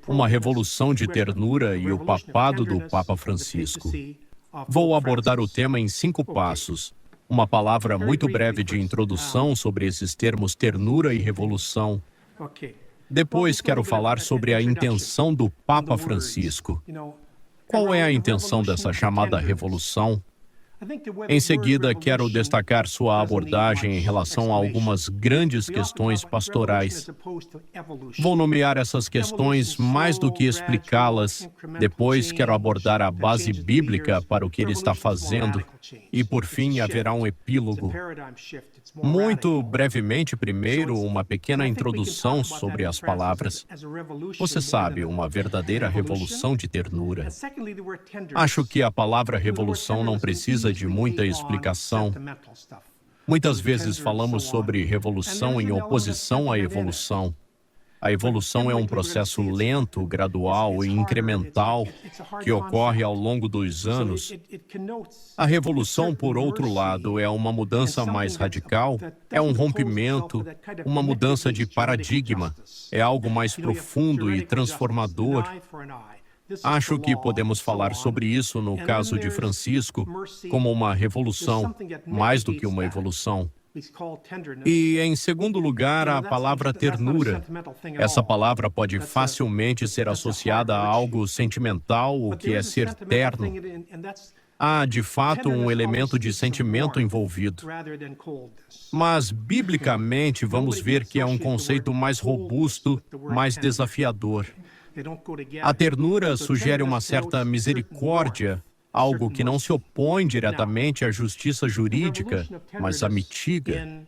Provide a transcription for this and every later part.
uma revolução de ternura e o papado do Papa Francisco. Vou abordar o tema em 5 passos. Uma palavra muito breve de introdução sobre esses termos ternura e revolução. Depois quero falar sobre a intenção do Papa Francisco. Qual é a intenção dessa chamada revolução? Em seguida, quero destacar sua abordagem em relação a algumas grandes questões pastorais. Vou nomear essas questões mais do que explicá-las. Depois, quero abordar a base bíblica para o que ele está fazendo. E, por fim, haverá um epílogo. Muito brevemente, primeiro, uma pequena introdução sobre as palavras. Você sabe, uma verdadeira revolução de ternura. Acho que a palavra revolução não precisa de muita explicação. Muitas vezes falamos sobre revolução em oposição à evolução. A evolução é um processo lento, gradual e incremental que ocorre ao longo dos anos. A revolução, por outro lado, é uma mudança mais radical, é um rompimento, uma mudança de paradigma, é algo mais profundo e transformador. Acho que podemos falar sobre isso no caso de Francisco como uma revolução, mais do que uma evolução. E, em segundo lugar, a palavra ternura. Essa palavra pode facilmente ser associada a algo sentimental, o que é ser terno. Há, de fato, um elemento de sentimento envolvido. Mas, biblicamente, vamos ver que é um conceito mais robusto, mais desafiador. A ternura sugere uma certa misericórdia, algo que não se opõe diretamente à justiça jurídica, mas a mitiga.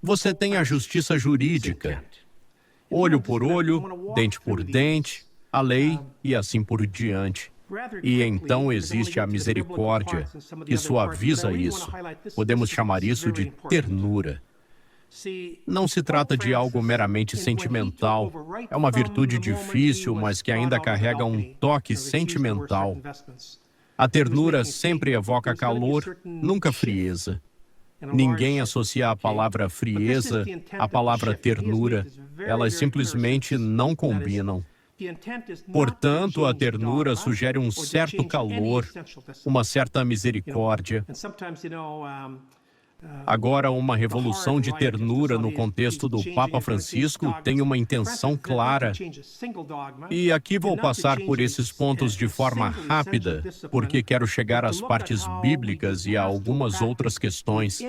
Você tem a justiça jurídica, olho por olho, dente por dente, a lei e assim por diante. E então existe a misericórdia, que suaviza isso. Podemos chamar isso de ternura. Não se trata de algo meramente sentimental. É uma virtude difícil, mas que ainda carrega um toque sentimental. A ternura sempre evoca calor, nunca frieza. Ninguém associa a palavra frieza à palavra ternura. Elas simplesmente não combinam. Portanto, a ternura sugere um certo calor, uma certa misericórdia. Agora, uma revolução de ternura no contexto do Papa Francisco tem uma intenção clara. E aqui vou passar por esses pontos de forma rápida, porque quero chegar às partes bíblicas e a algumas outras questões.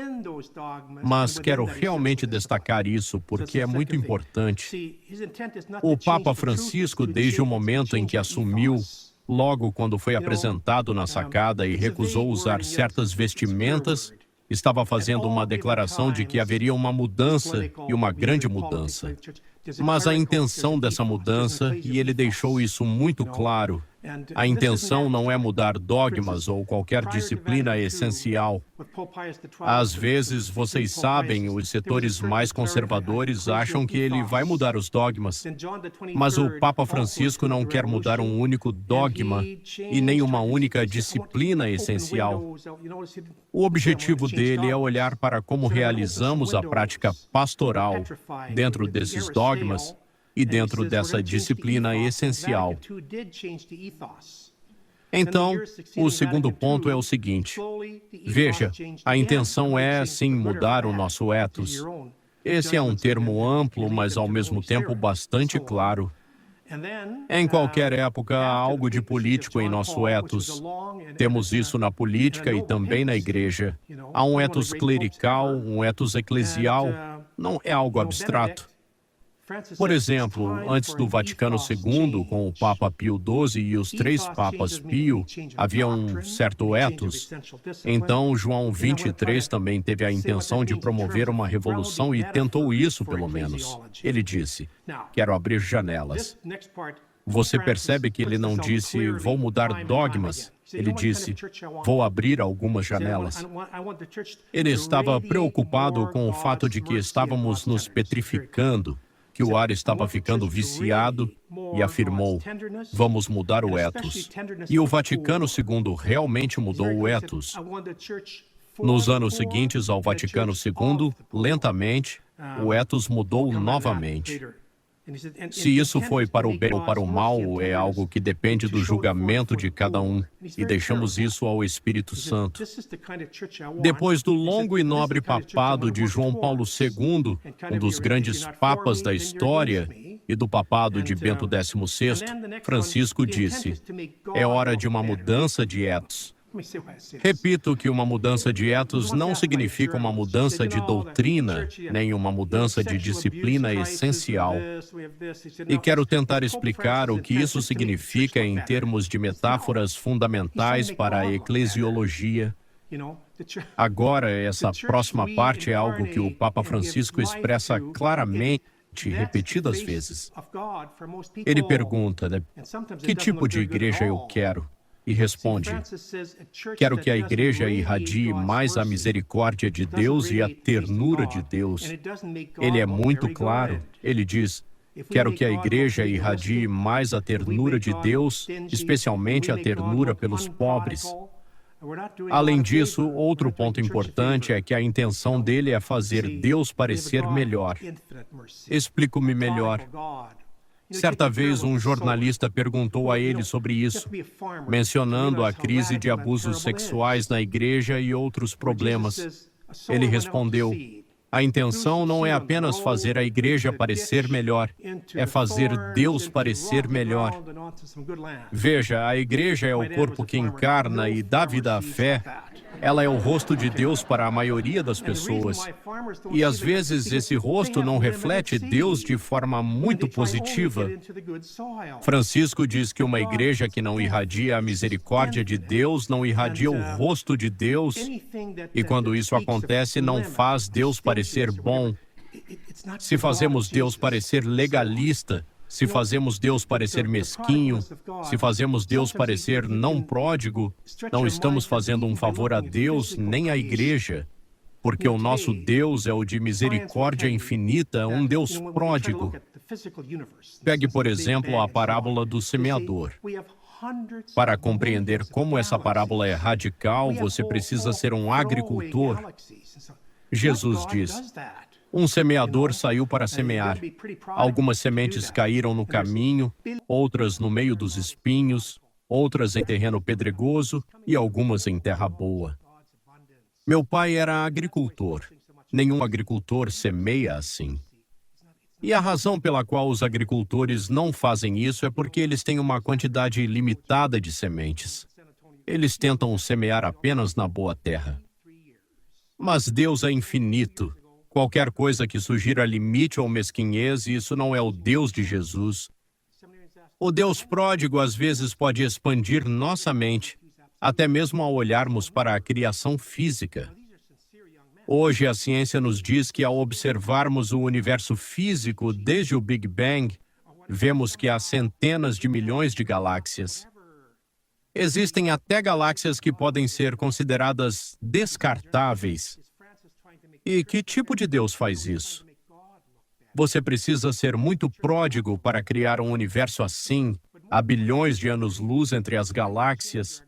Mas quero realmente destacar isso, porque é muito importante. O Papa Francisco, desde o momento em que assumiu, logo quando foi apresentado na sacada e recusou usar certas vestimentas, estava fazendo uma declaração de que haveria uma mudança e uma grande mudança. Mas a intenção dessa mudança, e ele deixou isso muito claro, a intenção não é mudar dogmas ou qualquer disciplina essencial. Às vezes, vocês sabem, os setores mais conservadores acham que ele vai mudar os dogmas. Mas o Papa Francisco não quer mudar um único dogma e nem uma única disciplina essencial. O objetivo dele é olhar para como realizamos a prática pastoral dentro desses dogmas e dentro dessa disciplina essencial. Então, o segundo ponto é o seguinte. Veja, a intenção é, sim, mudar o nosso ethos. Esse é um termo amplo, mas ao mesmo tempo bastante claro. Em qualquer época, há algo de político em nosso ethos. Temos isso na política e também na igreja. Há um ethos clerical, um ethos eclesial. Não é algo abstrato. Por exemplo, antes do Vaticano II, com o Papa Pio XII e os 3 Papas Pio, havia um certo ethos. Então, João 23 também teve a intenção de promover uma revolução e tentou isso, pelo menos. Ele disse, quero abrir janelas. Você percebe que ele não disse, vou mudar dogmas. Ele disse, vou abrir algumas janelas. Ele estava preocupado com o fato de que estávamos nos petrificando, que o ar estava ficando viciado, e afirmou, vamos mudar o ethos. E o Vaticano II realmente mudou o ethos. Nos anos seguintes ao Vaticano II, lentamente, o ethos mudou novamente. Se isso foi para o bem ou para o mal, é algo que depende do julgamento de cada um, e deixamos isso ao Espírito Santo. Depois do longo e nobre papado de João Paulo II, um dos grandes papas da história, e do papado de Bento XVI, Francisco disse: é hora de uma mudança de etos. Repito que uma mudança de etos não significa uma mudança de doutrina, nem uma mudança de disciplina essencial. E quero tentar explicar o que isso significa em termos de metáforas fundamentais para a eclesiologia. Agora, essa próxima parte é algo que o Papa Francisco expressa claramente repetidas vezes. Ele pergunta, né, que tipo de igreja eu quero? E responde: quero que a igreja irradie mais a misericórdia de Deus e a ternura de Deus. Ele é muito claro. Ele diz: quero que a igreja irradie mais a ternura de Deus, especialmente a ternura pelos pobres. Além disso, outro ponto importante é que a intenção dele é fazer Deus parecer melhor. Explico-me melhor. Certa vez, um jornalista perguntou a ele sobre isso, mencionando a crise de abusos sexuais na igreja e outros problemas. Ele respondeu: a intenção não é apenas fazer a igreja parecer melhor, é fazer Deus parecer melhor. Veja, a igreja é o corpo que encarna e dá vida à fé. Ela é o rosto de Deus para a maioria das pessoas. E às vezes esse rosto não reflete Deus de forma muito positiva. Francisco diz que uma igreja que não irradia a misericórdia de Deus não irradia o rosto de Deus. E quando isso acontece, não faz Deus parecer bom. Se fazemos Deus parecer legalista, se fazemos Deus parecer mesquinho, se fazemos Deus parecer não pródigo, não estamos fazendo um favor a Deus nem à igreja, porque o nosso Deus é o de misericórdia infinita, um Deus pródigo. Pegue, por exemplo, a parábola do semeador. Para compreender como essa parábola é radical, você precisa ser um agricultor. Jesus diz: um semeador saiu para semear. Algumas sementes caíram no caminho, outras no meio dos espinhos, outras em terreno pedregoso e algumas em terra boa. Meu pai era agricultor. Nenhum agricultor semeia assim. E a razão pela qual os agricultores não fazem isso é porque eles têm uma quantidade limitada de sementes. Eles tentam semear apenas na boa terra. Mas Deus é infinito. Qualquer coisa que sugira limite ou mesquinhez, isso não é o Deus de Jesus. O Deus pródigo às vezes pode expandir nossa mente, até mesmo ao olharmos para a criação física. Hoje a ciência nos diz que ao observarmos o universo físico desde o Big Bang, vemos que há centenas de milhões de galáxias. Existem até galáxias que podem ser consideradas descartáveis. E que tipo de Deus faz isso? Você precisa ser muito pródigo para criar um universo assim, a bilhões de anos-luz entre as galáxias.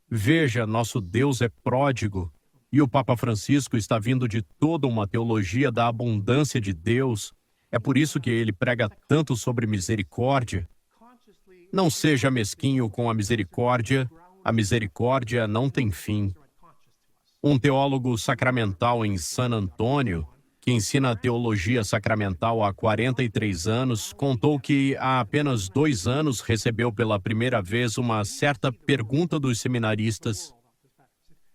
Veja, nosso Deus é pródigo, e o Papa Francisco está vindo de toda uma teologia da abundância de Deus. É por isso que ele prega tanto sobre misericórdia. Não seja mesquinho com a misericórdia não tem fim. Um teólogo sacramental em San Antônio, que ensina a teologia sacramental há 43 anos, contou que há apenas 2 anos recebeu pela primeira vez uma certa pergunta dos seminaristas.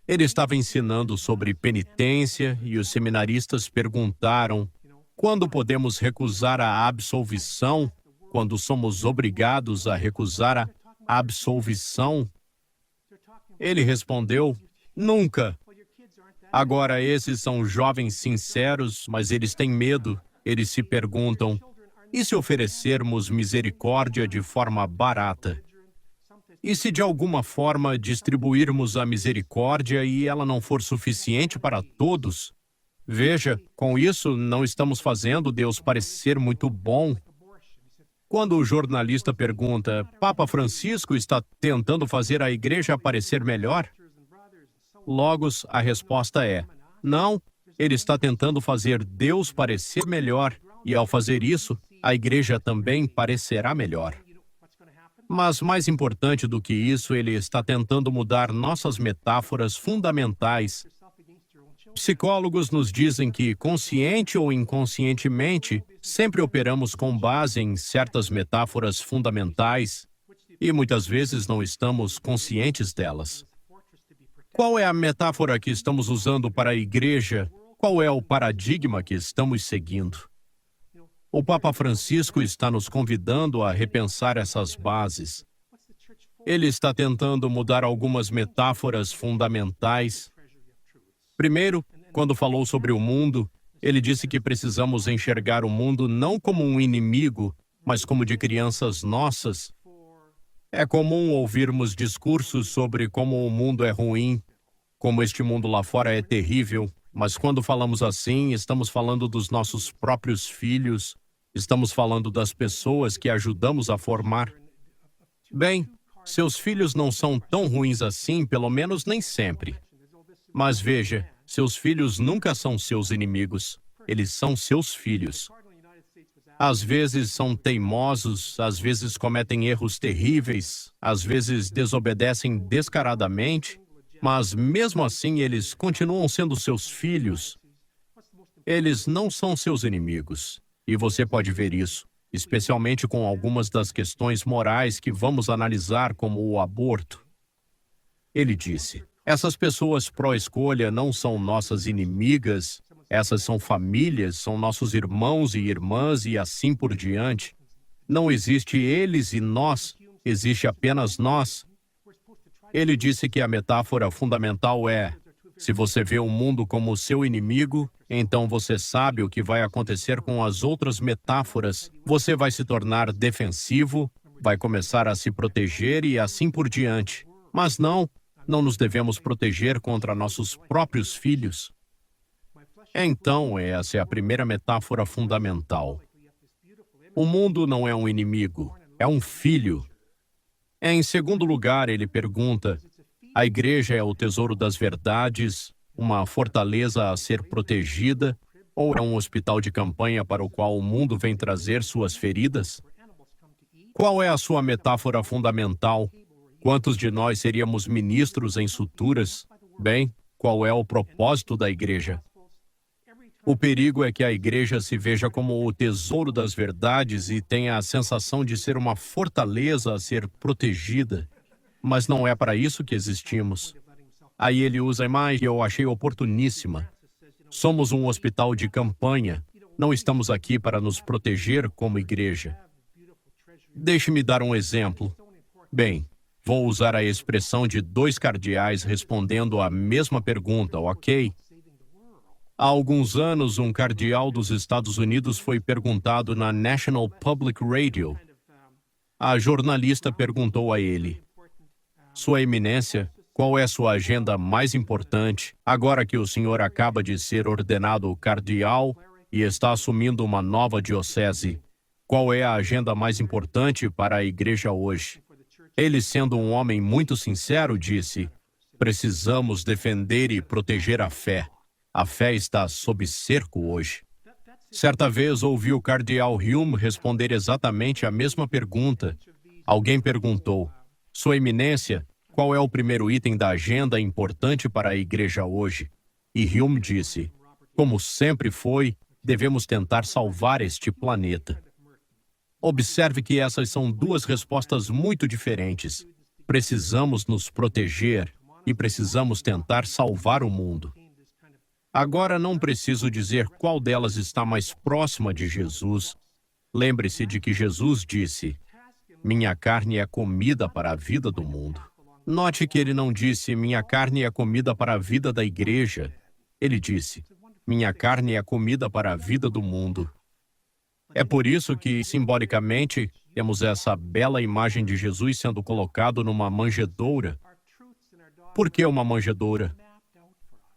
Ele estava ensinando sobre penitência e os seminaristas perguntaram: quando podemos recusar a absolvição? Quando somos obrigados a recusar a absolvição? Ele respondeu: nunca. Agora, esses são jovens sinceros, mas eles têm medo. Eles se perguntam: e se oferecermos misericórdia de forma barata? E se de alguma forma distribuirmos a misericórdia e ela não for suficiente para todos? Veja, com isso não estamos fazendo Deus parecer muito bom. Quando o jornalista pergunta: Papa Francisco está tentando fazer a igreja parecer melhor? Logos, a resposta é: não, ele está tentando fazer Deus parecer melhor, e ao fazer isso, a igreja também parecerá melhor. Mas mais importante do que isso, ele está tentando mudar nossas metáforas fundamentais. Psicólogos nos dizem que, consciente ou inconscientemente, sempre operamos com base em certas metáforas fundamentais e muitas vezes não estamos conscientes delas. Qual é a metáfora que estamos usando para a igreja? Qual é o paradigma que estamos seguindo? O Papa Francisco está nos convidando a repensar essas bases. Ele está tentando mudar algumas metáforas fundamentais. Primeiro, quando falou sobre o mundo, ele disse que precisamos enxergar o mundo não como um inimigo, mas como de crianças nossas. É comum ouvirmos discursos sobre como o mundo é ruim, como este mundo lá fora é terrível, mas quando falamos assim, estamos falando dos nossos próprios filhos, estamos falando das pessoas que ajudamos a formar. Bem, seus filhos não são tão ruins assim, pelo menos nem sempre. Mas veja, seus filhos nunca são seus inimigos. Eles são seus filhos. Às vezes são teimosos, às vezes cometem erros terríveis, às vezes desobedecem descaradamente, mas mesmo assim eles continuam sendo seus filhos. Eles não são seus inimigos. E você pode ver isso, especialmente com algumas das questões morais que vamos analisar, como o aborto. Ele disse: essas pessoas pró-escolha não são nossas inimigas, essas são famílias, são nossos irmãos e irmãs e assim por diante. Não existe eles e nós, existe apenas nós. Ele disse que a metáfora fundamental é: se você vê o mundo como seu inimigo, então você sabe o que vai acontecer com as outras metáforas. Você vai se tornar defensivo, vai começar a se proteger e assim por diante. Mas não nos devemos proteger contra nossos próprios filhos. Então, essa é a primeira metáfora fundamental. O mundo não é um inimigo, é um filho. Em segundo lugar, ele pergunta: a igreja é o tesouro das verdades, uma fortaleza a ser protegida, ou é um hospital de campanha para o qual o mundo vem trazer suas feridas? Qual é a sua metáfora fundamental? Quantos de nós seríamos ministros em suturas? Bem, qual é o propósito da igreja? O perigo é que a igreja se veja como o tesouro das verdades e tenha a sensação de ser uma fortaleza a ser protegida. Mas não é para isso que existimos. Aí ele usa a imagem que eu achei oportuníssima. Somos um hospital de campanha. Não estamos aqui para nos proteger como igreja. Deixe-me dar um exemplo. Bem, vou usar a expressão de dois cardeais respondendo à mesma pergunta, ok? Há alguns anos, um cardeal dos Estados Unidos foi perguntado na National Public Radio. A jornalista perguntou a ele: Sua Eminência, qual é sua agenda mais importante, agora que o senhor acaba de ser ordenado cardeal e está assumindo uma nova diocese? Qual é a agenda mais importante para a igreja hoje? Ele, sendo um homem muito sincero, disse: precisamos defender e proteger a fé. A fé está sob cerco hoje. Certa vez ouvi o cardeal Hume responder exatamente a mesma pergunta. Alguém perguntou: Sua Eminência, qual é o primeiro item da agenda importante para a igreja hoje? E Hume disse: como sempre foi, devemos tentar salvar este planeta. Observe que essas são duas respostas muito diferentes. Precisamos nos proteger e precisamos tentar salvar o mundo. Agora não preciso dizer qual delas está mais próxima de Jesus. Lembre-se de que Jesus disse: minha carne é comida para a vida do mundo. Note que ele não disse: minha carne é comida para a vida da igreja. Ele disse: minha carne é comida para a vida do mundo. É por isso que, simbolicamente, temos essa bela imagem de Jesus sendo colocado numa manjedoura. Por que uma manjedoura?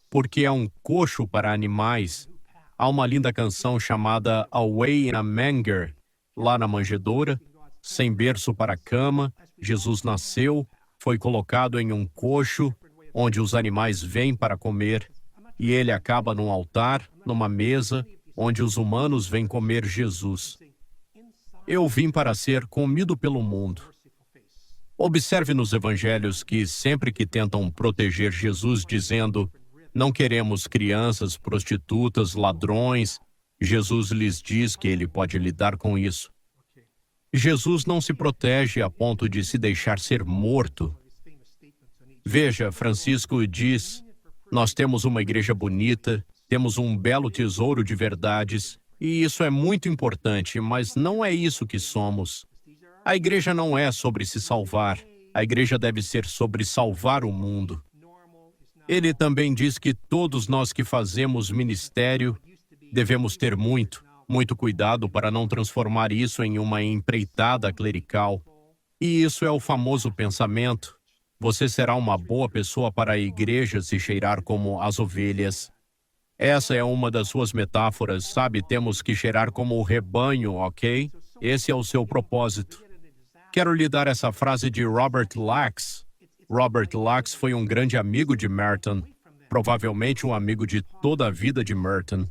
Porque é um coxo para animais. Há uma linda canção chamada Away in a Manger. Lá na manjedoura, sem berço para a cama, Jesus nasceu, foi colocado em um coxo, onde os animais vêm para comer, e ele acaba num altar, numa mesa, onde os humanos vêm comer Jesus. Eu vim para ser comido pelo mundo. Observe nos evangelhos que sempre que tentam proteger Jesus dizendo, não queremos crianças, prostitutas, ladrões, Jesus lhes diz que ele pode lidar com isso. Jesus não se protege a ponto de se deixar ser morto. Veja, Francisco diz, nós temos uma igreja bonita, temos um belo tesouro de verdades, e isso é muito importante, mas não é isso que somos. A igreja não é sobre se salvar, a igreja deve ser sobre salvar o mundo. Ele também diz que todos nós que fazemos ministério devemos ter muito cuidado para não transformar isso em uma empreitada clerical. E isso é o famoso pensamento. Você será uma boa pessoa para a igreja se cheirar como as ovelhas. Essa é uma das suas metáforas, sabe? Temos que cheirar como o rebanho, ok? Esse é o seu propósito. Quero lhe dar essa frase de Robert Lax. Robert Lax foi um grande amigo de Merton, provavelmente um amigo de toda a vida de Merton.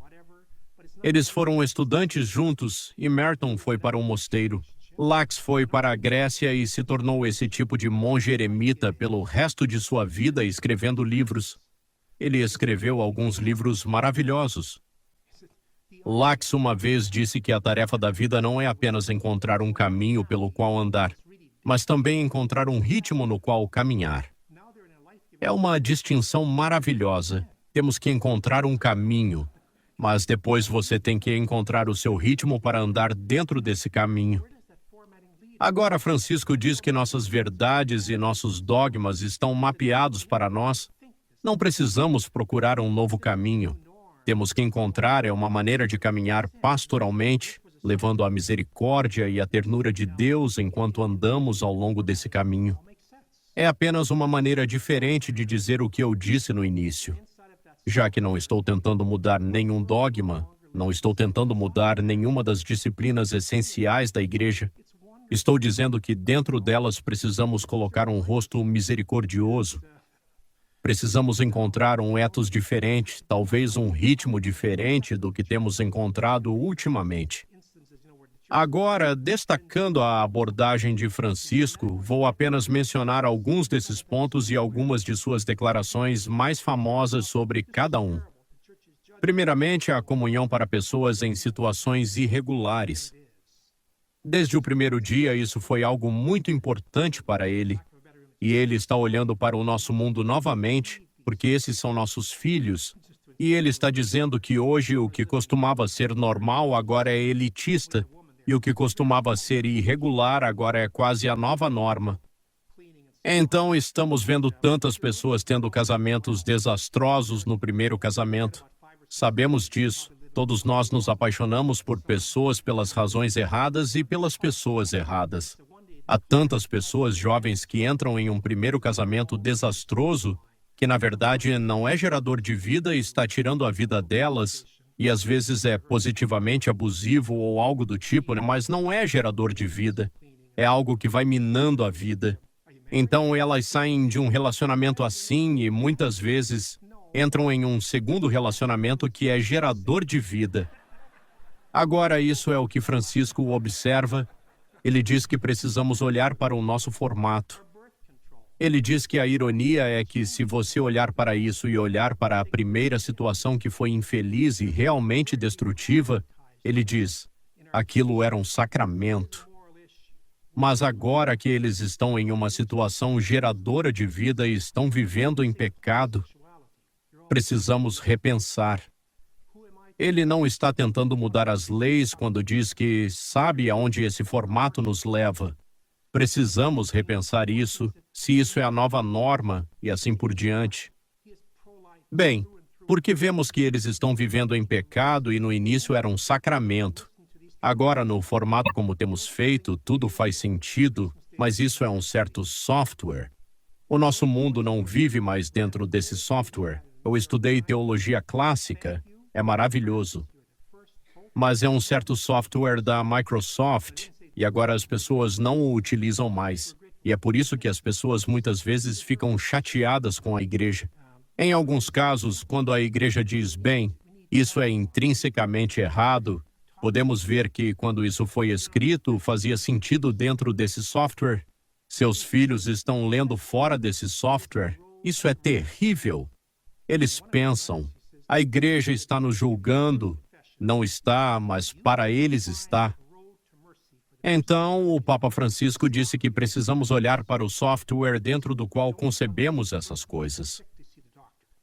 Eles foram estudantes juntos e Merton foi para um mosteiro. Lax foi para a Grécia e se tornou esse tipo de monge eremita pelo resto de sua vida escrevendo livros. Ele escreveu alguns livros maravilhosos. Lax uma vez disse que a tarefa da vida não é apenas encontrar um caminho pelo qual andar, mas também encontrar um ritmo no qual caminhar. É uma distinção maravilhosa. Temos que encontrar um caminho, mas depois você tem que encontrar o seu ritmo para andar dentro desse caminho. Agora, Francisco diz que nossas verdades e nossos dogmas estão mapeados para nós. Não precisamos procurar um novo caminho. Temos que encontrar uma maneira de caminhar pastoralmente, levando a misericórdia e a ternura de Deus enquanto andamos ao longo desse caminho. É apenas uma maneira diferente de dizer o que eu disse no início. Já que não estou tentando mudar nenhum dogma, não estou tentando mudar nenhuma das disciplinas essenciais da igreja, estou dizendo que dentro delas precisamos colocar um rosto misericordioso. Precisamos encontrar um ethos diferente, talvez um ritmo diferente do que temos encontrado ultimamente. Agora, destacando a abordagem de Francisco, vou apenas mencionar alguns desses pontos e algumas de suas declarações mais famosas sobre cada um. Primeiramente, a comunhão para pessoas em situações irregulares. Desde o primeiro dia, isso foi algo muito importante para ele. E ele está olhando para o nosso mundo novamente, porque esses são nossos filhos. E ele está dizendo que hoje o que costumava ser normal agora é elitista, e o que costumava ser irregular agora é quase a nova norma. Então estamos vendo tantas pessoas tendo casamentos desastrosos no primeiro casamento. Sabemos disso. Todos nós nos apaixonamos por pessoas pelas razões erradas e pelas pessoas erradas. Há tantas pessoas jovens que entram em um primeiro casamento desastroso que, na verdade, não é gerador de vida e está tirando a vida delas, e às vezes é positivamente abusivo ou algo do tipo, mas não é gerador de vida. É algo que vai minando a vida. Então elas saem de um relacionamento assim e muitas vezes entram em um segundo relacionamento que é gerador de vida. Agora, isso é o que Francisco observa. Ele diz que precisamos olhar para o nosso formato. Ele diz que a ironia é que se você olhar para isso e olhar para a primeira situação que foi infeliz e realmente destrutiva, ele diz, aquilo era um sacramento. Mas agora que eles estão em uma situação geradora de vida e estão vivendo em pecado, precisamos repensar. Ele não está tentando mudar as leis quando diz que sabe aonde esse formato nos leva. Precisamos repensar isso, se isso é a nova norma e assim por diante. Bem, porque vemos que eles estão vivendo em pecado e no início era um sacramento. Agora, no formato como temos feito, tudo faz sentido, mas isso é um certo software. O nosso mundo não vive mais dentro desse software. Eu estudei teologia clássica. É maravilhoso. Mas é um certo software da Microsoft e agora as pessoas não o utilizam mais. E é por isso que as pessoas muitas vezes ficam chateadas com a igreja. Em alguns casos, quando a igreja diz, bem, isso é intrinsecamente errado, Podemos ver que, quando isso foi escrito, fazia sentido dentro desse software. Seus filhos estão lendo fora desse software. Isso é terrível. Eles pensam, a igreja está nos julgando. Não está, mas para eles está. Então, o Papa Francisco disse que precisamos olhar para o software dentro do qual concebemos essas coisas.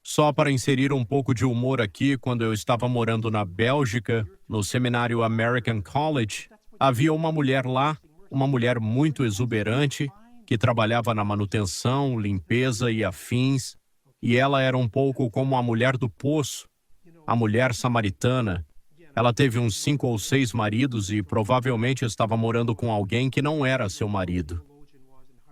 Só para inserir um pouco de humor aqui, quando eu estava morando na Bélgica, no seminário American College, havia uma mulher lá, uma mulher muito exuberante, que trabalhava na manutenção, limpeza e afins, e ela era um pouco como a mulher do poço, a mulher samaritana. Ela teve uns 5 ou 6 maridos e provavelmente estava morando com alguém que não era seu marido.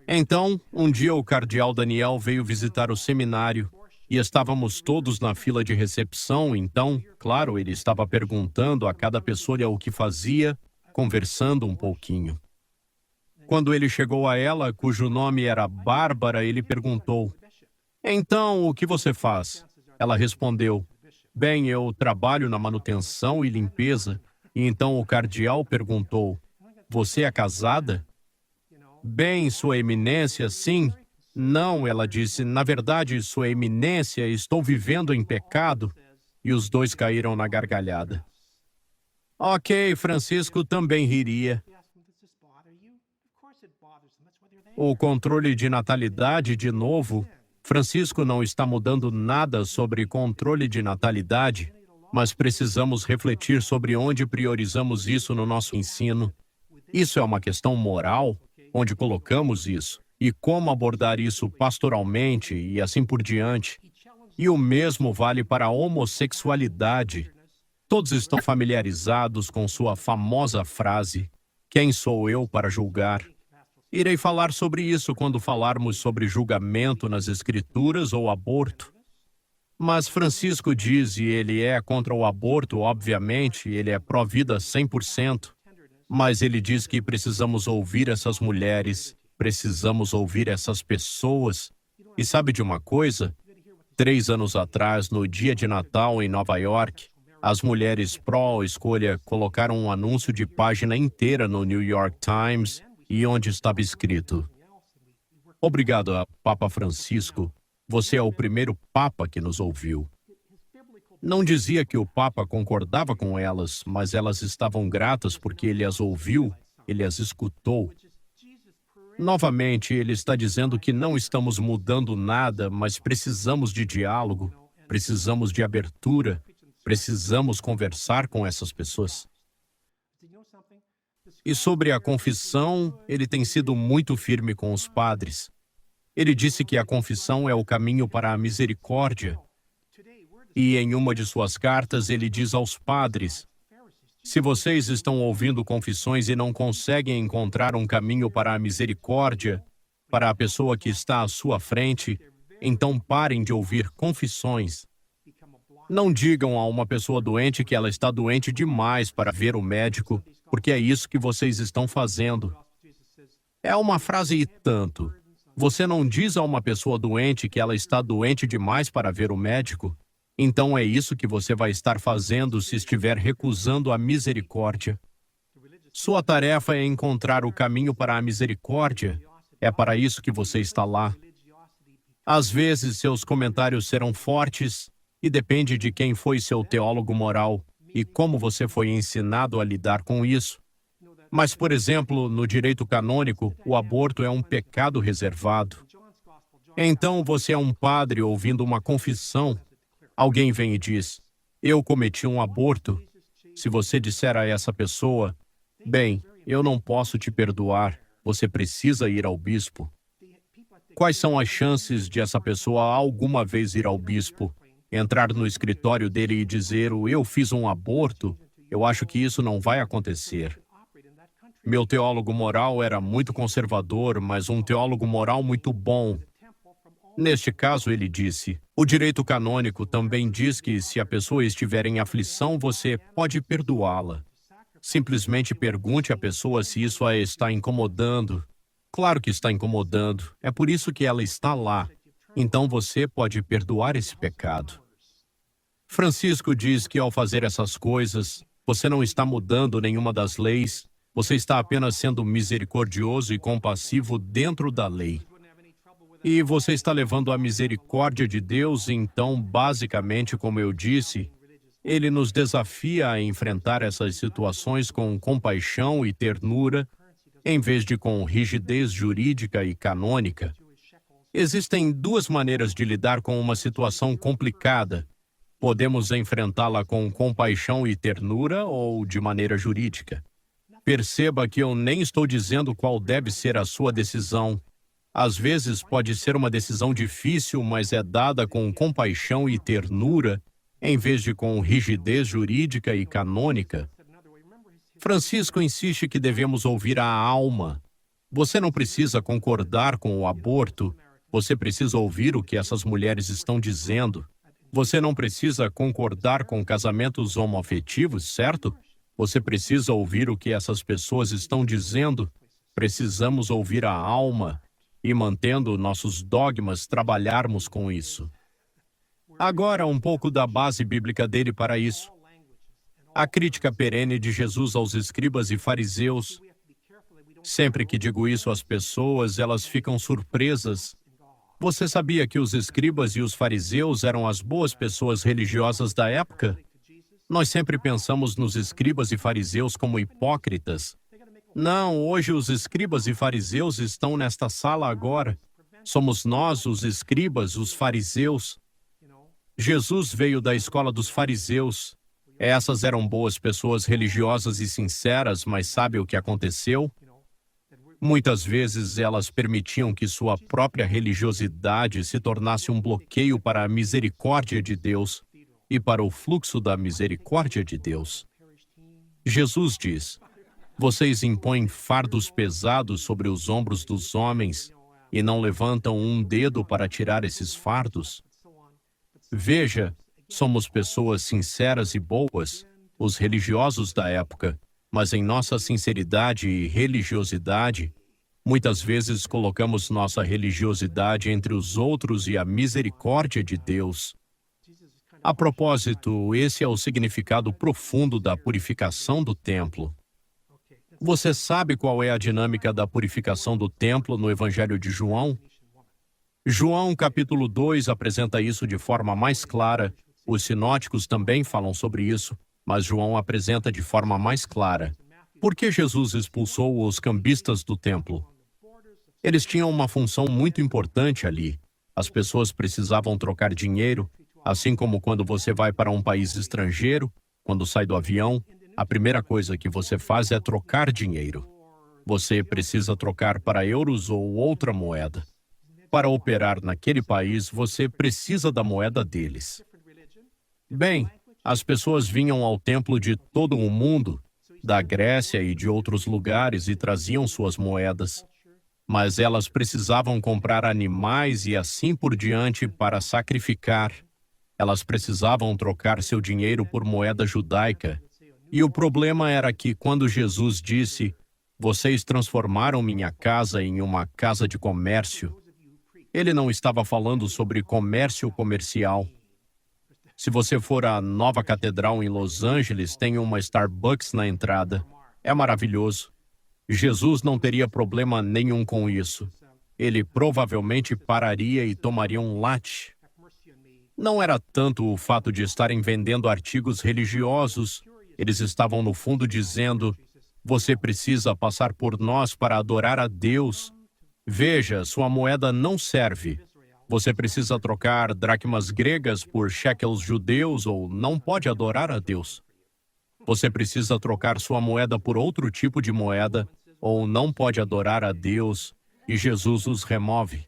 Então, um dia o cardeal Daniel veio visitar o seminário e estávamos todos na fila de recepção, então, claro, ele estava perguntando a cada pessoa o que fazia, conversando um pouquinho. Quando ele chegou a ela, cujo nome era Bárbara, ele perguntou, então, o que você faz? Ela respondeu, bem, eu trabalho na manutenção e limpeza. E então o cardeal perguntou, você é casada? Bem, Sua Eminência, sim. Não, ela disse, na verdade, Sua Eminência, estou vivendo em pecado. E os dois caíram na gargalhada. Ok, Francisco também riria. O controle de natalidade, de novo. Francisco não está mudando nada sobre controle de natalidade, mas precisamos refletir sobre onde priorizamos isso no nosso ensino. Isso é uma questão moral, onde colocamos isso, e como abordar isso pastoralmente e assim por diante. E o mesmo vale para a homossexualidade. Todos estão familiarizados com sua famosa frase, quem sou eu para julgar? Irei falar sobre isso quando falarmos sobre julgamento nas Escrituras ou aborto. Mas Francisco diz, e ele é contra o aborto, obviamente, ele é pró-vida 100%. Mas ele diz que precisamos ouvir essas mulheres, precisamos ouvir essas pessoas. E sabe de uma coisa? 3 anos atrás, no dia de Natal em Nova York, as mulheres pró-escolha colocaram um anúncio de página inteira no New York Times, e onde estava escrito, obrigado a Papa Francisco, você é o primeiro Papa que nos ouviu. Não dizia que o Papa concordava com elas, mas elas estavam gratas porque ele as ouviu, ele as escutou. Novamente, ele está dizendo que não estamos mudando nada, mas precisamos de diálogo, precisamos de abertura, precisamos conversar com essas pessoas. E sobre a confissão, ele tem sido muito firme com os padres. Ele disse que a confissão é o caminho para a misericórdia. E em uma de suas cartas, ele diz aos padres, se vocês estão ouvindo confissões e não conseguem encontrar um caminho para a misericórdia, para a pessoa que está à sua frente, então parem de ouvir confissões. Não digam a uma pessoa doente que ela está doente demais para ver o médico, porque é isso que vocês estão fazendo. É uma frase e tanto. Você não diz a uma pessoa doente que ela está doente demais para ver o médico? Então é isso que você vai estar fazendo se estiver recusando a misericórdia. Sua tarefa é encontrar o caminho para a misericórdia. É para isso que você está lá. Às vezes seus comentários serão fortes e depende de quem foi seu teólogo moral e como você foi ensinado a lidar com isso. Mas, por exemplo, no direito canônico, o aborto é um pecado reservado. Então você é um padre ouvindo uma confissão. Alguém vem e diz, eu cometi um aborto. Se você disser a essa pessoa, bem, eu não posso te perdoar, você precisa ir ao bispo. Quais são as chances de essa pessoa alguma vez ir ao bispo, entrar no escritório dele e dizer, eu fiz um aborto? Eu acho que isso não vai acontecer. Meu teólogo moral era muito conservador, mas um teólogo moral muito bom. Neste caso, ele disse, o direito canônico também diz que se a pessoa estiver em aflição, você pode perdoá-la. Simplesmente pergunte à pessoa se isso a está incomodando. Claro que está incomodando, é por isso que ela está lá. Então você pode perdoar esse pecado. Francisco diz que ao fazer essas coisas, Você não está mudando nenhuma das leis. Você está apenas sendo misericordioso e compassivo dentro da lei. E você está levando a misericórdia de Deus, então, basicamente, como eu disse, Ele nos desafia a enfrentar essas situações com compaixão e ternura, em vez de com rigidez jurídica e canônica. Existem duas maneiras de lidar com uma situação complicada. Podemos enfrentá-la com compaixão e ternura ou de maneira jurídica. Perceba que eu nem estou dizendo qual deve ser a sua decisão. Às vezes pode ser uma decisão difícil, mas é dada com compaixão e ternura, em vez de com rigidez jurídica e canônica. Francisco insiste que devemos ouvir a alma. Você não precisa concordar com o aborto. Você precisa ouvir o que essas mulheres estão dizendo. Você não precisa concordar com casamentos homoafetivos, certo? Você precisa ouvir o que essas pessoas estão dizendo. Precisamos ouvir a alma e, mantendo nossos dogmas, trabalharmos com isso. Agora, um pouco da base bíblica dele para isso. A crítica perene de Jesus aos escribas e fariseus. Sempre que digo isso às pessoas, elas ficam surpresas. Você sabia que os escribas e os fariseus eram as boas pessoas religiosas da época? Nós sempre pensamos nos escribas e fariseus como hipócritas. Não, hoje os escribas e fariseus estão nesta sala agora. Somos nós, os escribas, os fariseus. Jesus veio da escola dos fariseus. Essas eram boas pessoas religiosas e sinceras, mas sabe o que aconteceu? Muitas vezes elas permitiam que sua própria religiosidade se tornasse um bloqueio para a misericórdia de Deus e para o fluxo da misericórdia de Deus. Jesus diz: vocês impõem fardos pesados sobre os ombros dos homens e não levantam um dedo para tirar esses fardos. Veja, somos pessoas sinceras e boas, os religiosos da época, mas em nossa sinceridade e religiosidade, muitas vezes colocamos nossa religiosidade entre os outros e a misericórdia de Deus. A propósito, esse é o significado profundo da purificação do templo. Você sabe qual é a dinâmica da purificação do templo no Evangelho de João? João, capítulo 2, apresenta isso de forma mais clara. Os sinóticos também falam sobre isso, mas João apresenta de forma mais clara. Por que Jesus expulsou os cambistas do templo? Eles tinham uma função muito importante ali. As pessoas precisavam trocar dinheiro, assim como quando você vai para um país estrangeiro, quando sai do avião, a primeira coisa que você faz é trocar dinheiro. Você precisa trocar para euros ou outra moeda. Para operar naquele país, você precisa da moeda deles. Bem, as pessoas vinham ao templo de todo o mundo, da Grécia e de outros lugares, e traziam suas moedas. Mas elas precisavam comprar animais e assim por diante para sacrificar. Elas precisavam trocar seu dinheiro por moeda judaica. E o problema era que quando Jesus disse: vocês transformaram minha casa em uma casa de comércio, ele não estava falando sobre comércio comercial. Se você for à nova catedral em Los Angeles, tem uma Starbucks na entrada. É maravilhoso. Jesus não teria problema nenhum com isso. Ele provavelmente pararia e tomaria um latte. Não era tanto o fato de estarem vendendo artigos religiosos. Eles estavam no fundo dizendo: você precisa passar por nós para adorar a Deus. Veja, sua moeda não serve. Você precisa trocar dracmas gregas por shekels judeus ou não pode adorar a Deus. Você precisa trocar sua moeda por outro tipo de moeda ou não pode adorar a Deus, e Jesus os remove.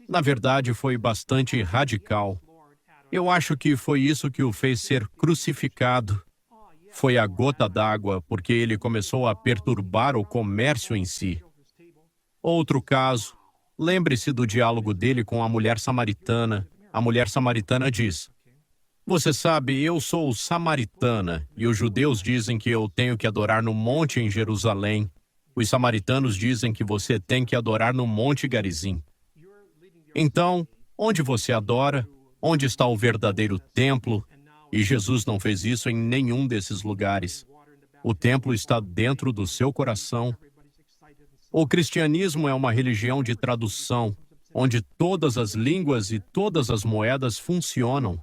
Na verdade, foi bastante radical. Eu acho que foi isso que o fez ser crucificado. Foi a gota d'água, porque ele começou a perturbar o comércio em si. Outro caso, lembre-se do diálogo dele com a mulher samaritana. A mulher samaritana diz: você sabe, eu sou samaritana, e os judeus dizem que eu tenho que adorar no monte em Jerusalém. Os samaritanos dizem que você tem que adorar no Monte Garizim. Então, onde você adora? Onde está o verdadeiro templo? E Jesus não fez isso em nenhum desses lugares. O templo está dentro do seu coração. O cristianismo é uma religião de tradução, onde todas as línguas e todas as moedas funcionam.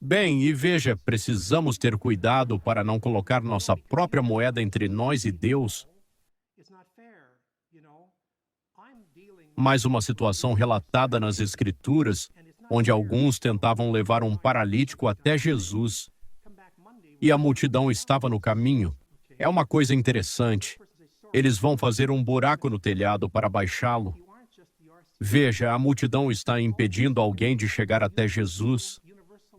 Bem, e veja, precisamos ter cuidado para não colocar nossa própria moeda entre nós e Deus. Mais uma situação relatada nas Escrituras, onde alguns tentavam levar um paralítico até Jesus. E a multidão estava no caminho. É uma coisa interessante. Eles vão fazer um buraco no telhado para baixá-lo. Veja, a multidão está impedindo alguém de chegar até Jesus.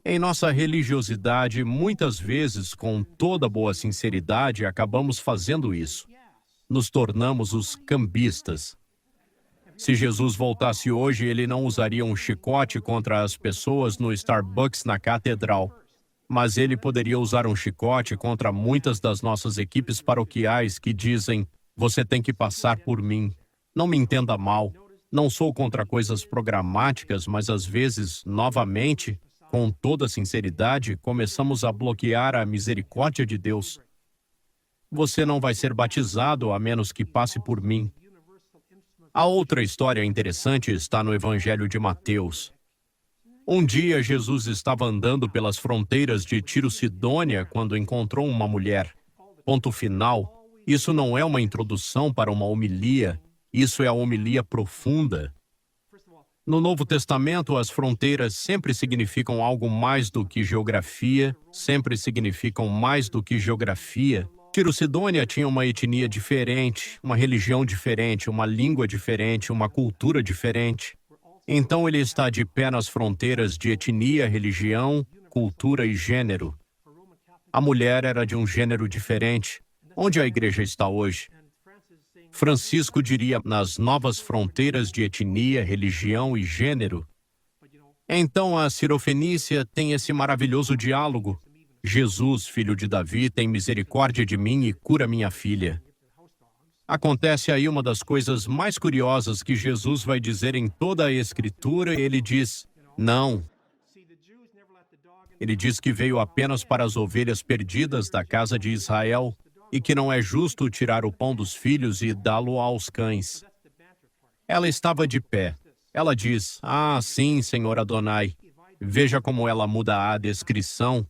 Em nossa religiosidade, muitas vezes, com toda boa sinceridade, acabamos fazendo isso. Nos tornamos os cambistas. Se Jesus voltasse hoje, ele não usaria um chicote contra as pessoas no Starbucks na catedral. Mas ele poderia usar um chicote contra muitas das nossas equipes paroquiais que dizem: você tem que passar por mim. Não me entenda mal. Não sou contra coisas programáticas, mas às vezes, novamente, com toda sinceridade, começamos a bloquear a misericórdia de Deus. Você não vai ser batizado a menos que passe por mim. A outra história interessante está no Evangelho de Mateus. Um dia, Jesus estava andando pelas fronteiras de Tiro-Sidônia quando encontrou uma mulher. Ponto final. Isso não é uma introdução para uma homilia. Isso é a homilia profunda. No Novo Testamento, as fronteiras sempre significam algo mais do que geografia, sempre significam mais do que geografia. Tiro-Sidônia tinha uma etnia diferente, uma religião diferente, uma língua diferente, uma cultura diferente. Então ele está de pé nas fronteiras de etnia, religião, cultura e gênero. A mulher era de um gênero diferente. Onde a igreja está hoje? Francisco diria nas novas fronteiras de etnia, religião e gênero. Então a Sirofenícia tem esse maravilhoso diálogo. Jesus, filho de Davi, tem misericórdia de mim e cura minha filha. Acontece aí uma das coisas mais curiosas que Jesus vai dizer em toda a Escritura. Ele diz, não. Ele diz que veio apenas para as ovelhas perdidas da casa de Israel e que não é justo tirar o pão dos filhos e dá-lo aos cães. Ela estava de pé. Ela diz, sim, Senhor Adonai. Veja como ela muda a descrição.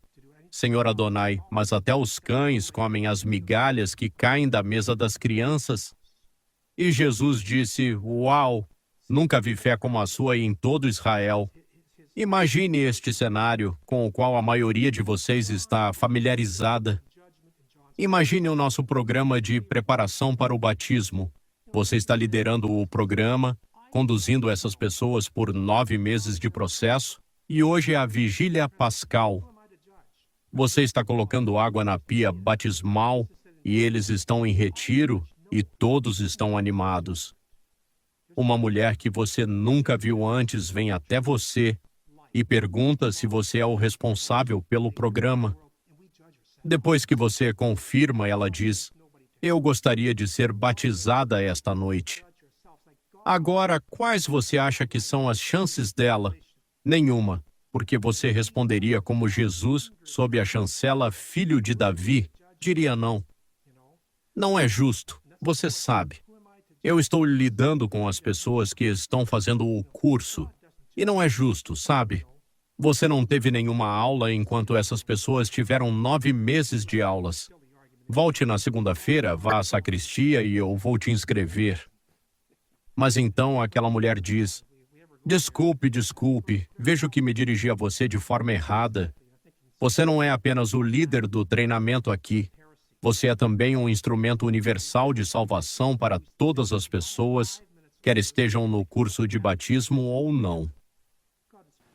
Senhor Adonai, mas até os cães comem as migalhas que caem da mesa das crianças. E Jesus disse, uau, nunca vi fé como a sua em todo Israel. Imagine este cenário com o qual a maioria de vocês está familiarizada. Imagine o nosso programa de preparação para o batismo. Você está liderando o programa, conduzindo essas pessoas por 9 meses de processo, e hoje é a vigília pascal. Você está colocando água na pia batismal e eles estão em retiro e todos estão animados. Uma mulher que você nunca viu antes vem até você e pergunta se você é o responsável pelo programa. Depois que você confirma, ela diz, eu gostaria de ser batizada esta noite. Agora, quais você acha que são as chances dela? Nenhuma. Porque você responderia como Jesus, sob a chancela filho de Davi, diria não. Não é justo, você sabe. Eu estou lidando com as pessoas que estão fazendo o curso, e não é justo, sabe? Você não teve nenhuma aula enquanto essas pessoas tiveram 9 meses de aulas. Volte na segunda-feira, vá à sacristia e eu vou te inscrever. Mas então aquela mulher diz, Desculpe, vejo que me dirigi a você de forma errada. Você não é apenas o líder do treinamento aqui. Você é também um instrumento universal de salvação para todas as pessoas, quer estejam no curso de batismo ou não.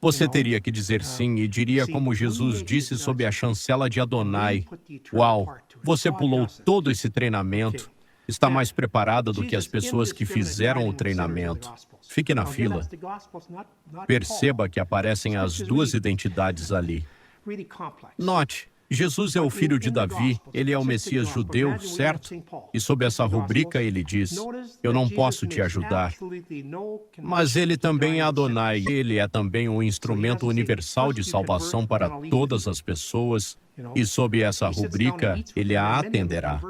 Você teria que dizer sim e diria como Jesus disse sob a chancela de Adonai. Uau, você pulou todo esse treinamento. Está mais preparada do que as pessoas que fizeram o treinamento. Fique na fila. Perceba que aparecem as duas identidades ali. Note, Jesus é o filho de Davi, ele é o Messias judeu, certo? E sob essa rubrica ele diz, eu não posso te ajudar. Mas ele também é Adonai, ele é também um instrumento universal de salvação para todas as pessoas, E sob essa rubrica, ele a atenderá.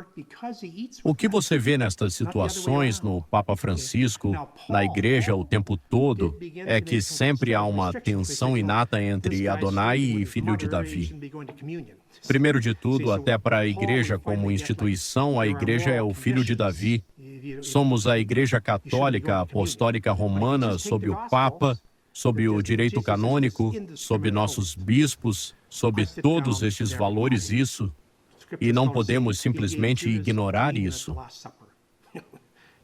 O que você vê nestas situações no Papa Francisco, na igreja o tempo todo, é que sempre há uma tensão inata entre Adonai e filho de Davi. Primeiro de tudo, até para a igreja como instituição, a igreja é o filho de Davi. Somos a Igreja Católica Apostólica Romana sob o Papa, sob o direito canônico, sob nossos bispos, sob todos estes valores, e não podemos simplesmente ignorar isso.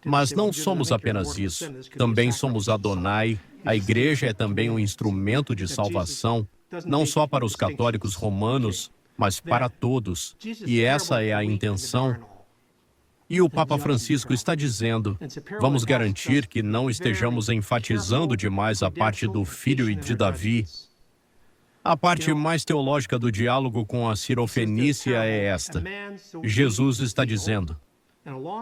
Mas não somos apenas isso, também somos Adonai. A igreja é também um instrumento de salvação, não só para os católicos romanos, mas para todos. E essa é a intenção. E o Papa Francisco está dizendo, vamos garantir que não estejamos enfatizando demais a parte do filho e de Davi. A parte mais teológica do diálogo com a Sirofenícia é esta. Jesus está dizendo,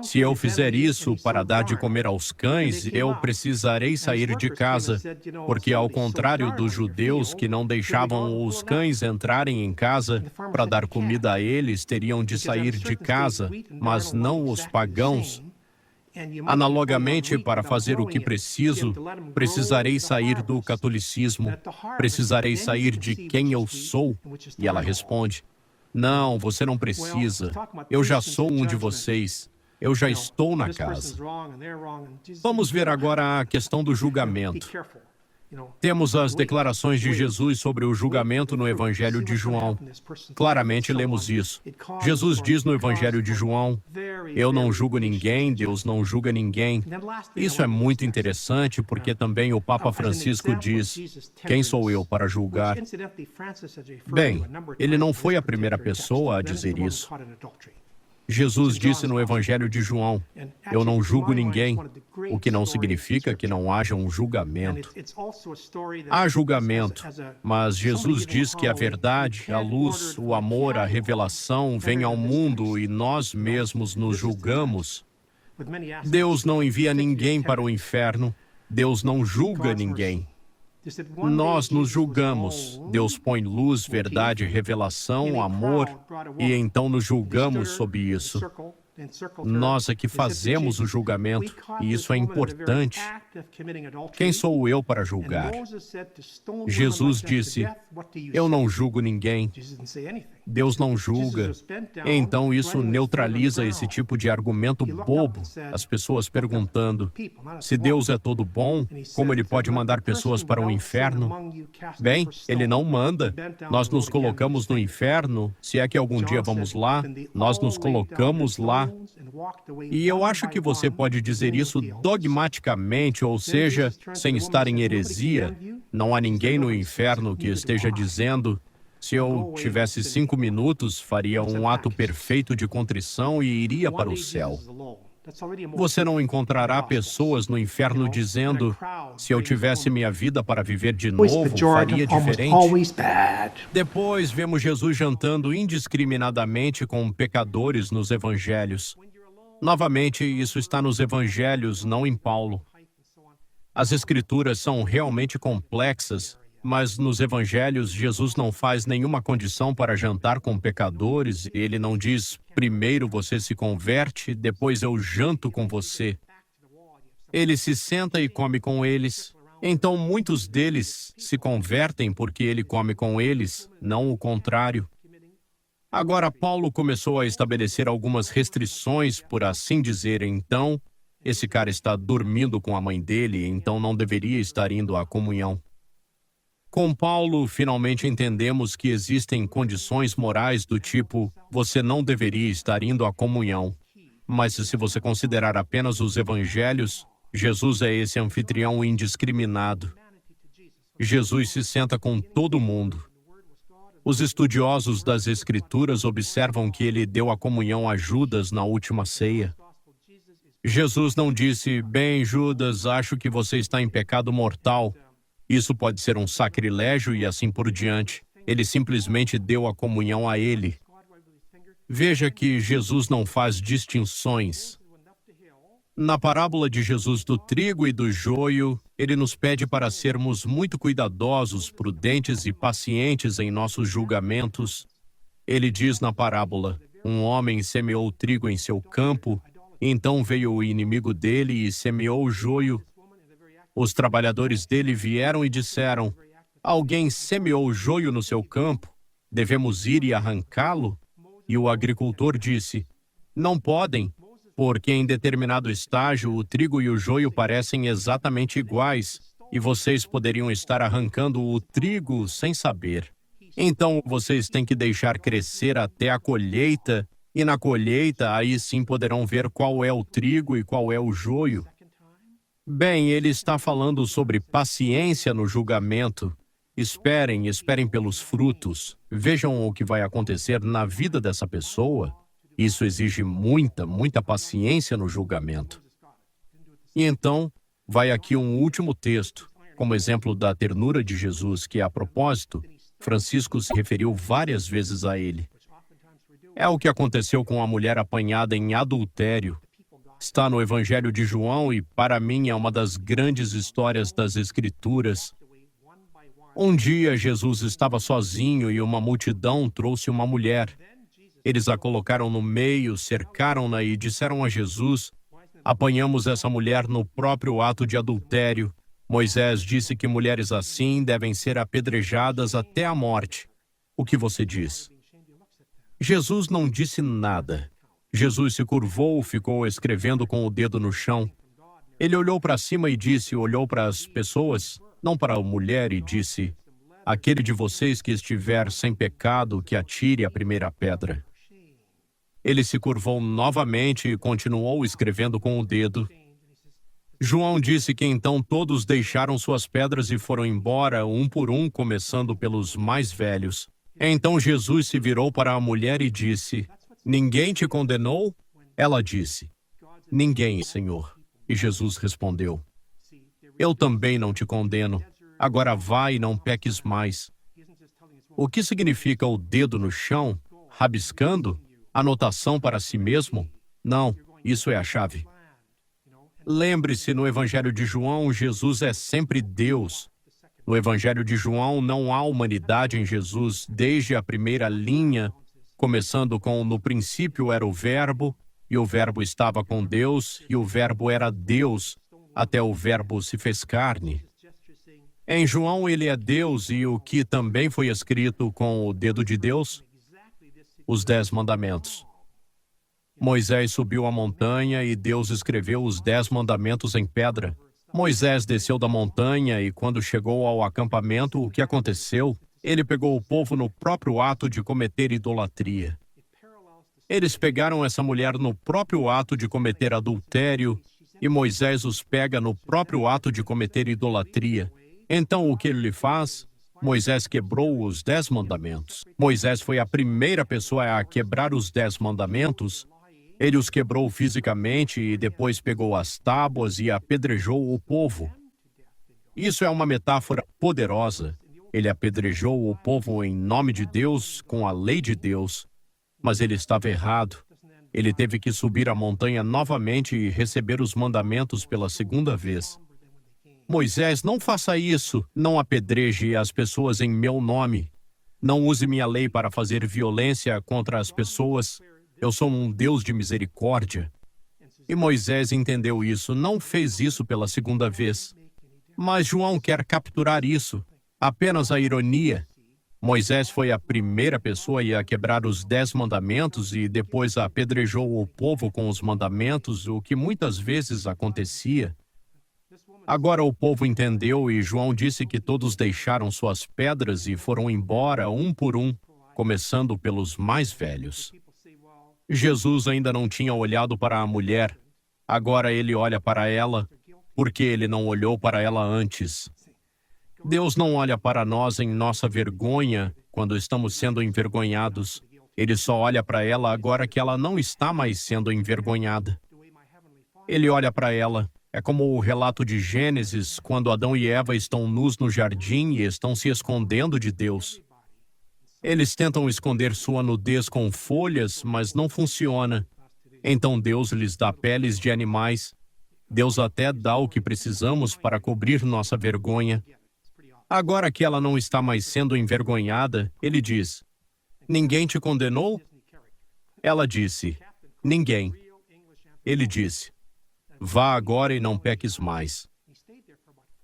se eu fizer isso para dar de comer aos cães, eu precisarei sair de casa, porque ao contrário dos judeus que não deixavam os cães entrarem em casa para dar comida a eles, teriam de sair de casa, mas não os pagãos. Analogamente, para fazer o que preciso, precisarei sair do catolicismo, precisarei sair de quem eu sou. E ela responde, não, você não precisa, eu já sou um de vocês, eu já estou na casa. Vamos ver agora a questão do julgamento. Temos as declarações de Jesus sobre o julgamento no Evangelho de João. Claramente lemos isso. Jesus diz no Evangelho de João, eu não julgo ninguém, Deus não julga ninguém. Isso é muito interessante porque também o Papa Francisco diz, quem sou eu para julgar? Bem, ele não foi a primeira pessoa a dizer isso. Jesus disse no Evangelho de João, eu não julgo ninguém, o que não significa que não haja um julgamento. Há julgamento, mas Jesus diz que a verdade, a luz, o amor, a revelação vem ao mundo e nós mesmos nos julgamos. Deus não envia ninguém para o inferno, Deus não julga ninguém. Nós nos julgamos. Deus põe luz, verdade, revelação, amor, e então nos julgamos sob isso. Nós é que fazemos o julgamento, e isso é importante. Quem sou eu para julgar? Jesus disse, eu não julgo ninguém. Deus não julga. Então isso neutraliza esse tipo de argumento bobo. As pessoas perguntando, se Deus é todo bom, como ele pode mandar pessoas para o inferno? Bem, ele não manda. Nós nos colocamos no inferno, se é que algum dia vamos lá, nós nos colocamos lá. E eu acho que você pode dizer isso dogmaticamente, ou seja, sem estar em heresia. Não há ninguém no inferno que esteja dizendo, se eu tivesse 5 minutos, faria um ato perfeito de contrição e iria para o céu. Você não encontrará pessoas no inferno dizendo, se eu tivesse minha vida para viver de novo, faria diferente. Depois vemos Jesus jantando indiscriminadamente com pecadores nos evangelhos. Novamente, isso está nos evangelhos, não em Paulo. As escrituras são realmente complexas, mas nos evangelhos Jesus não faz nenhuma condição para jantar com pecadores. Ele não diz, primeiro você se converte, depois eu janto com você. Ele se senta e come com eles. Então muitos deles se convertem porque ele come com eles, não o contrário. Agora Paulo começou a estabelecer algumas restrições, por assim dizer. Então, esse cara está dormindo com a mãe dele, então não deveria estar indo à comunhão. Com Paulo, finalmente entendemos que existem condições morais do tipo, você não deveria estar indo à comunhão. Mas se você considerar apenas os evangelhos, Jesus é esse anfitrião indiscriminado. Jesus se senta com todo mundo. Os estudiosos das Escrituras observam que ele deu a comunhão a Judas na última ceia. Jesus não disse, bem, Judas, acho que você está em pecado mortal. Isso pode ser um sacrilégio e assim por diante. Ele simplesmente deu a comunhão a ele. Veja que Jesus não faz distinções. Na parábola de Jesus do trigo e do joio, ele nos pede para sermos muito cuidadosos, prudentes e pacientes em nossos julgamentos. Ele diz na parábola: um homem semeou trigo em seu campo, então veio o inimigo dele e semeou o joio. Os trabalhadores dele vieram e disseram: alguém semeou o joio no seu campo, devemos ir e arrancá-lo? E o agricultor disse: não podem, porque em determinado estágio o trigo e o joio parecem exatamente iguais, e vocês poderiam estar arrancando o trigo sem saber. Então vocês têm que deixar crescer até a colheita, e na colheita aí sim poderão ver qual é o trigo e qual é o joio. Bem, ele está falando sobre paciência no julgamento. Esperem pelos frutos. Vejam o que vai acontecer na vida dessa pessoa. Isso exige muita paciência no julgamento. E então, vai aqui um último texto, como exemplo da ternura de Jesus, que, a propósito, Francisco se referiu várias vezes a ele. É o que aconteceu com a mulher apanhada em adultério. Está no Evangelho de João e, para mim, é uma das grandes histórias das Escrituras. Um dia, Jesus estava sozinho e uma multidão trouxe uma mulher. Eles a colocaram no meio, cercaram-na e disseram a Jesus: apanhamos essa mulher no próprio ato de adultério. Moisés disse que mulheres assim devem ser apedrejadas até a morte. O que você diz? Jesus não disse nada. Jesus se curvou, ficou escrevendo com o dedo no chão. Ele olhou para cima e disse, olhou para as pessoas, não para a mulher, e disse: aquele de vocês que estiver sem pecado, que atire a primeira pedra. Ele se curvou novamente e continuou escrevendo com o dedo. João disse que então todos deixaram suas pedras e foram embora, um por um, começando pelos mais velhos. Então Jesus se virou para a mulher e disse: ninguém te condenou? Ela disse: ninguém, Senhor. E Jesus respondeu: eu também não te condeno. Agora vai e não peques mais. O que significa o dedo no chão? Rabiscando? Anotação para si mesmo? Não, isso é a chave. Lembre-se, no Evangelho de João, Jesus é sempre Deus. No Evangelho de João, não há humanidade em Jesus desde a primeira linha, começando com: no princípio era o Verbo, e o Verbo estava com Deus, e o Verbo era Deus, até o Verbo se fez carne. Em João, ele é Deus, e o que também foi escrito com o dedo de Deus? Os 10 mandamentos. Moisés subiu a montanha e Deus escreveu os 10 mandamentos em pedra. Moisés desceu da montanha e, quando chegou ao acampamento, o que aconteceu? Ele pegou o povo no próprio ato de cometer idolatria. Eles pegaram essa mulher no próprio ato de cometer adultério, e Moisés os pega no próprio ato de cometer idolatria. Então, o que ele faz? Moisés quebrou os 10 mandamentos. Moisés foi a primeira pessoa a quebrar os 10 mandamentos. Ele os quebrou fisicamente e depois pegou as tábuas e apedrejou o povo. Isso é uma metáfora poderosa. Ele apedrejou o povo em nome de Deus, com a lei de Deus. Mas ele estava errado. Ele teve que subir a montanha novamente e receber os mandamentos pela segunda vez. Moisés, não faça isso. Não apedreje as pessoas em meu nome. Não use minha lei para fazer violência contra as pessoas. Eu sou um Deus de misericórdia. E Moisés entendeu isso, não fez isso pela segunda vez. Mas João quer capturar isso. Apenas a ironia. Moisés foi a primeira pessoa a quebrar os 10 mandamentos e depois apedrejou o povo com os mandamentos, o que muitas vezes acontecia. Agora o povo entendeu e João disse que todos deixaram suas pedras e foram embora, um por um, começando pelos mais velhos. Jesus ainda não tinha olhado para a mulher. Agora ele olha para ela, porque ele não olhou para ela antes. Deus não olha para nós em nossa vergonha quando estamos sendo envergonhados. Ele só olha para ela agora que ela não está mais sendo envergonhada. Ele olha para ela. É como o relato de Gênesis, quando Adão e Eva estão nus no jardim e estão se escondendo de Deus. Eles tentam esconder sua nudez com folhas, mas não funciona. Então Deus lhes dá peles de animais. Deus até dá o que precisamos para cobrir nossa vergonha. Agora que ela não está mais sendo envergonhada, ele diz: Ninguém te condenou? Ela disse: Ninguém. Ele disse: Vá agora e não peques mais.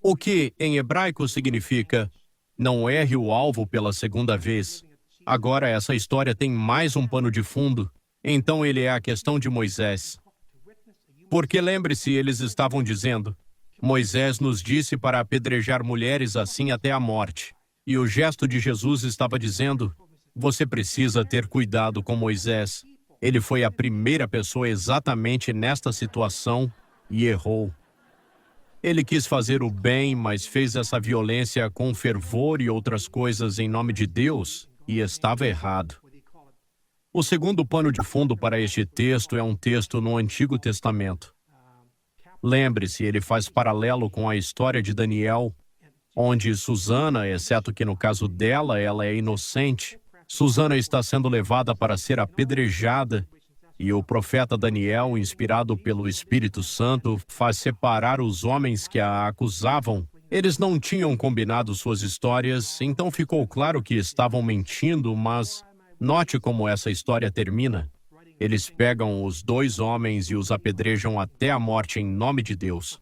O que, em hebraico, significa: não erre o alvo pela segunda vez. Agora essa história tem mais um pano de fundo. Então ele é a questão de Moisés. Porque lembre-se, eles estavam dizendo: Moisés nos disse para apedrejar mulheres assim até a morte. E o gesto de Jesus estava dizendo: você precisa ter cuidado com Moisés. Ele foi a primeira pessoa exatamente nesta situação e errou. Ele quis fazer o bem, mas fez essa violência com fervor e outras coisas em nome de Deus, e estava errado. O segundo pano de fundo para este texto é um texto no Antigo Testamento. Lembre-se, ele faz paralelo com a história de Daniel, onde Susana, exceto que no caso dela, ela é inocente. Susana está sendo levada para ser apedrejada, e o profeta Daniel, inspirado pelo Espírito Santo, faz separar os homens que a acusavam. Eles não tinham combinado suas histórias, então ficou claro que estavam mentindo, mas note como essa história termina. Eles pegam os dois homens e os apedrejam até a morte em nome de Deus.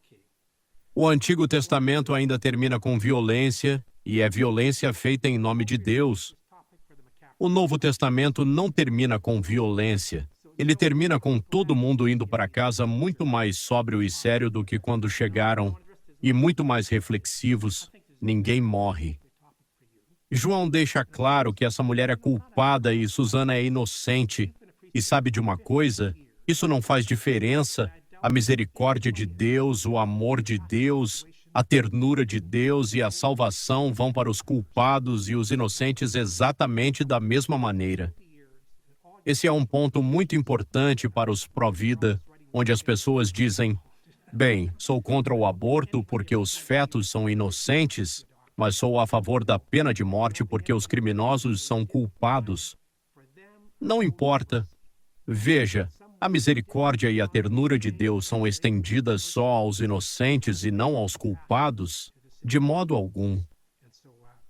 O Antigo Testamento ainda termina com violência, e é violência feita em nome de Deus. O Novo Testamento não termina com violência. Ele termina com todo mundo indo para casa muito mais sóbrio e sério do que quando chegaram, e muito mais reflexivos. Ninguém morre. João deixa claro que essa mulher é culpada e Susana é inocente. E sabe de uma coisa? Isso não faz diferença. A misericórdia de Deus, o amor de Deus, a ternura de Deus e a salvação vão para os culpados e os inocentes exatamente da mesma maneira. Esse é um ponto muito importante para os pró-vida, onde as pessoas dizem: bem, sou contra o aborto porque os fetos são inocentes, mas sou a favor da pena de morte porque os criminosos são culpados. Não importa. Veja, a misericórdia e a ternura de Deus são estendidas só aos inocentes e não aos culpados? De modo algum.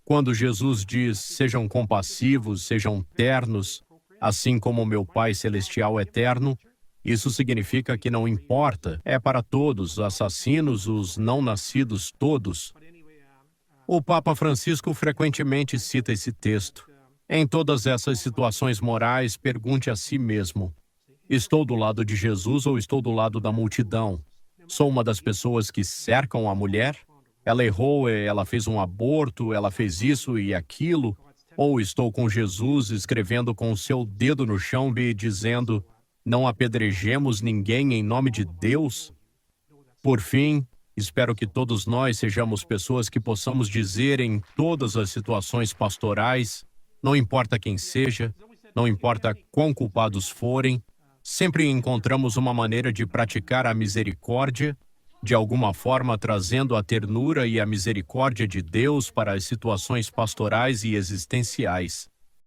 Quando Jesus diz: sejam compassivos, sejam ternos, assim como meu Pai Celestial é terno, isso significa que não importa, é para todos, assassinos, os não nascidos, todos. O Papa Francisco frequentemente cita esse texto. Em todas essas situações morais, pergunte a si mesmo: estou do lado de Jesus ou estou do lado da multidão? Sou uma das pessoas que cercam a mulher? Ela errou, ela fez um aborto, ela fez isso e aquilo? Ou estou com Jesus escrevendo com o seu dedo no chão e dizendo: não apedrejemos ninguém em nome de Deus? Por fim, espero que todos nós sejamos pessoas que possamos dizer em todas as situações pastorais, não importa quem seja, não importa quão culpados forem, sempre encontramos uma maneira de praticar a misericórdia, de alguma forma trazendo a ternura e a misericórdia de Deus para as situações pastorais e existenciais.